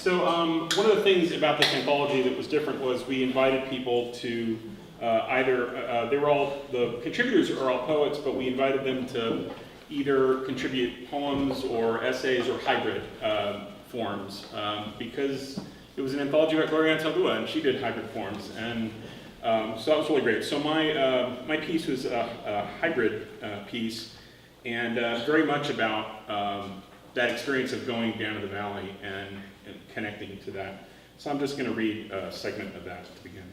So one of the things about this anthology that was different was we invited people to the contributors are all poets, but we invited them to either contribute poems or essays or hybrid forms, because it was an anthology about Gloria Anzaldúa, and she did hybrid forms, and so that was really great. So my piece was a hybrid piece, and very much about that experience of going down to the valley and connecting to that. So I'm just going to read a segment of that to begin.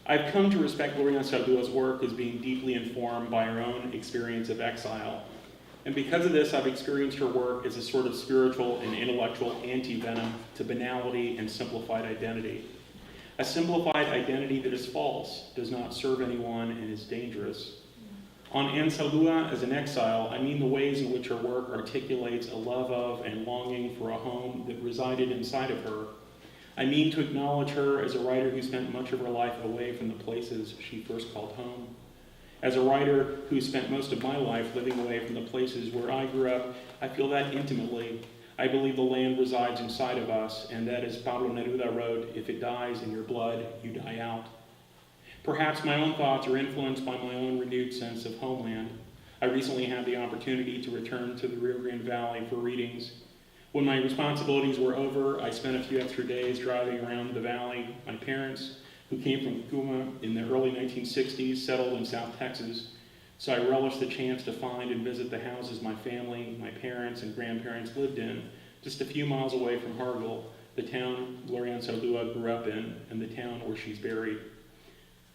I've come to respect Gloria Anzaldúa's work as being deeply informed by her own experience of exile. And because of this, I've experienced her work as a sort of spiritual and intellectual anti-venom to banality and simplified identity. A simplified identity that is false, does not serve anyone, and is dangerous. On Anzaldúa as an exile, I mean the ways in which her work articulates a love of and longing for a home that resided inside of her. I mean to acknowledge her as a writer who spent much of her life away from the places she first called home. As a writer who spent most of my life living away from the places where I grew up, I feel that intimately. I believe the land resides inside of us, and that, as Pablo Neruda wrote, if it dies in your blood, you die out. Perhaps my own thoughts are influenced by my own renewed sense of homeland. I recently had the opportunity to return to the Rio Grande Valley for readings. When my responsibilities were over, I spent a few extra days driving around the valley. My parents, who came from Cuba in the early 1960s, settled in South Texas, so I relished the chance to find and visit the houses my family, my parents, and grandparents lived in, just a few miles away from Hargel, the town Gloria Anzaldúa grew up in, and the town where she's buried.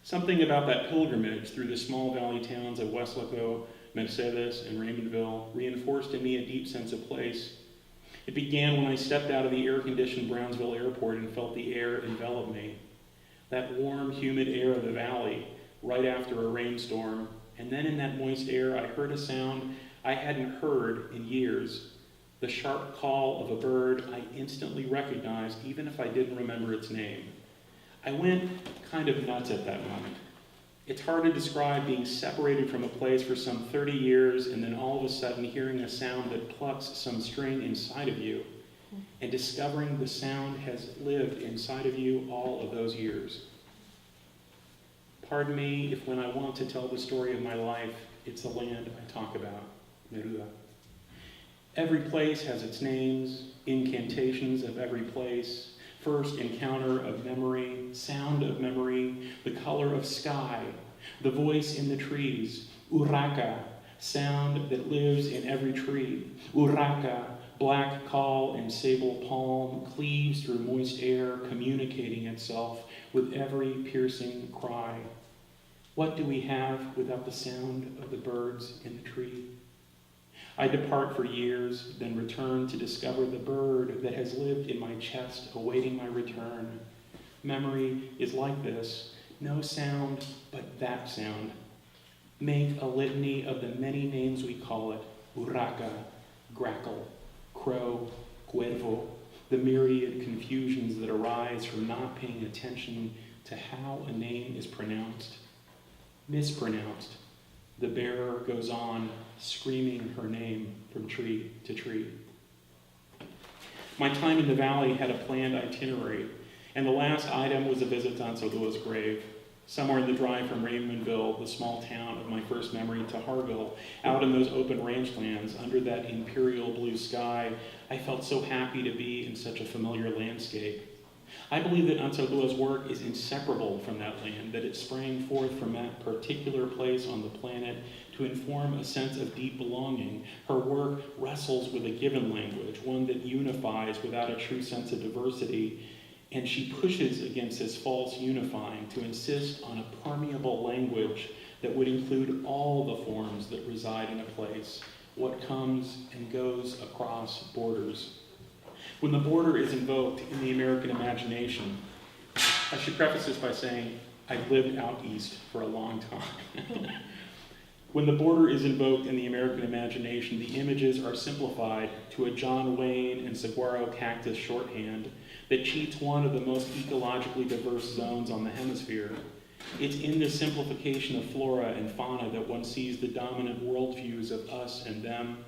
Something about that pilgrimage through the small valley towns of Weslaco, Mercedes, and Raymondville reinforced in me a deep sense of place. It began when I stepped out of the air-conditioned Brownsville airport and felt the air envelop me. That warm, humid air of the valley, right after a rainstorm. And then in that moist air, I heard a sound I hadn't heard in years. The sharp call of a bird I instantly recognized, even if I didn't remember its name. I went kind of nuts at that moment. It's hard to describe being separated from a place for some 30 years and then all of a sudden hearing a sound that plucks some string inside of you and discovering the sound has lived inside of you all of those years. Pardon me if when I want to tell the story of my life, it's the land I talk about, Neruda. Every place has its names, incantations of every place, first encounter of memory, sound of memory, the color of sky, the voice in the trees, urraca, sound that lives in every tree, urraca, black call and sable palm, cleaves through moist air, communicating itself with every piercing cry. What do we have without the sound of the birds in the tree? I depart for years, then return to discover the bird that has lived in my chest, awaiting my return. Memory is like this, no sound but that sound. Make a litany of the many names we call it, urraca, grackle, crow, cuervo, the myriad confusions that arise from not paying attention to how a name is pronounced. Mispronounced. The bearer goes on, screaming her name from tree to tree. My time in the valley had a planned itinerary, and the last item was a visit to Anzaldúa's grave. Somewhere in the drive from Raymondville, the small town of my first memory, to Hargel, out in those open ranchlands, under that imperial blue sky, I felt so happy to be in such a familiar landscape. I believe that Anzaldúa's work is inseparable from that land, that it sprang forth from that particular place on the planet to inform a sense of deep belonging. Her work wrestles with a given language, one that unifies without a true sense of diversity, and she pushes against this false unifying to insist on a permeable language that would include all the forms that reside in a place, what comes and goes across borders. When the border is invoked in the American imagination, I should preface this by saying I've lived out east for a long time. When the border is invoked in the American imagination, the images are simplified to a John Wayne and saguaro cactus shorthand that cheats one of the most ecologically diverse zones on the hemisphere. It's in the simplification of flora and fauna that one sees the dominant worldviews of us and them.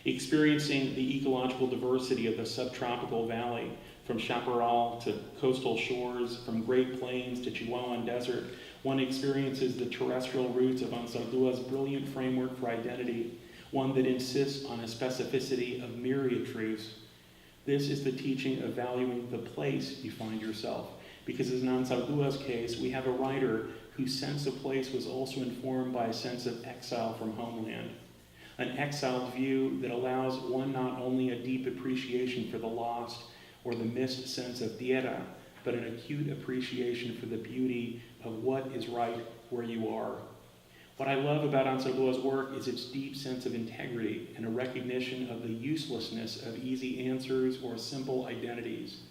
Experiencing the ecological diversity of the subtropical valley, from chaparral to coastal shores, from Great Plains to Chihuahuan Desert, one experiences the terrestrial roots of Anzaldua's brilliant framework for identity, one that insists on a specificity of myriad truths. This is the teaching of valuing the place you find yourself, because in Anzaldua's case, we have a writer whose sense of place was also informed by a sense of exile from homeland. An exiled view that allows one not only a deep appreciation for the lost or the missed sense of tierra, but an acute appreciation for the beauty of what is right where you are. What I love about Anzaldua's work is its deep sense of integrity and a recognition of the uselessness of easy answers or simple identities.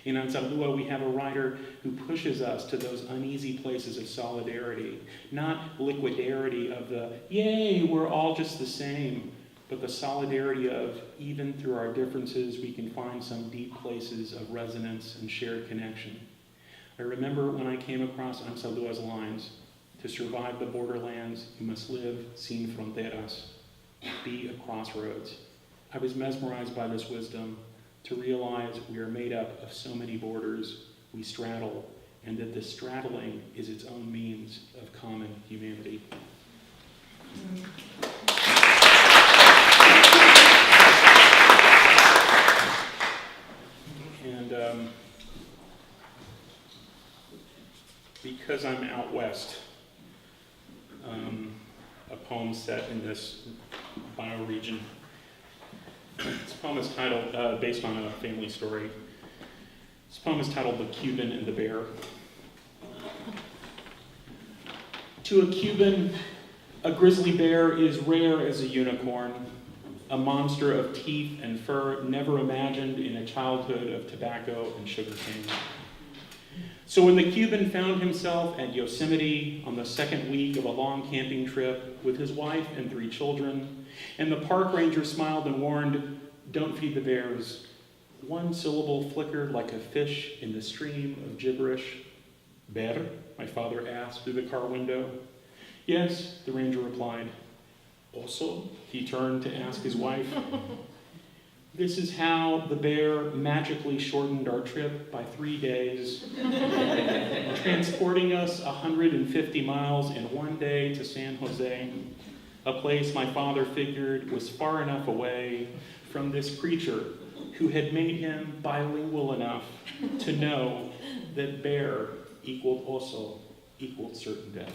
In Anzaldua, we have a writer who pushes us to those uneasy places of solidarity, not liquidarity of the, yay, we're all just the same, but the solidarity of, even through our differences, we can find some deep places of resonance and shared connection. I remember when I came across Anzaldua's lines, to survive the borderlands, you must live sin fronteras, be a crossroads. I was mesmerized by this wisdom, to realize we are made up of so many borders we straddle, and that the straddling is its own means of common humanity. And because I'm out west, a poem set in this bioregion. This poem is titled, based on a family story. This poem is titled The Cuban and the Bear. To a Cuban, a grizzly bear is rare as a unicorn, a monster of teeth and fur never imagined in a childhood of tobacco and sugarcane. So when the Cuban found himself at Yosemite on the second week of a long camping trip with his wife and 3 children, and the park ranger smiled and warned, "Don't feed the bears," one syllable flickered like a fish in the stream of gibberish. "Bear?" my father asked through the car window. "Yes," the ranger replied. "Oso?" he turned to ask his wife. This is how the bear magically shortened our trip by 3 days, transporting us 150 miles in 1 day to San Jose, a place my father figured was far enough away from this creature who had made him bilingual enough to know that bear equaled oso equaled certain death.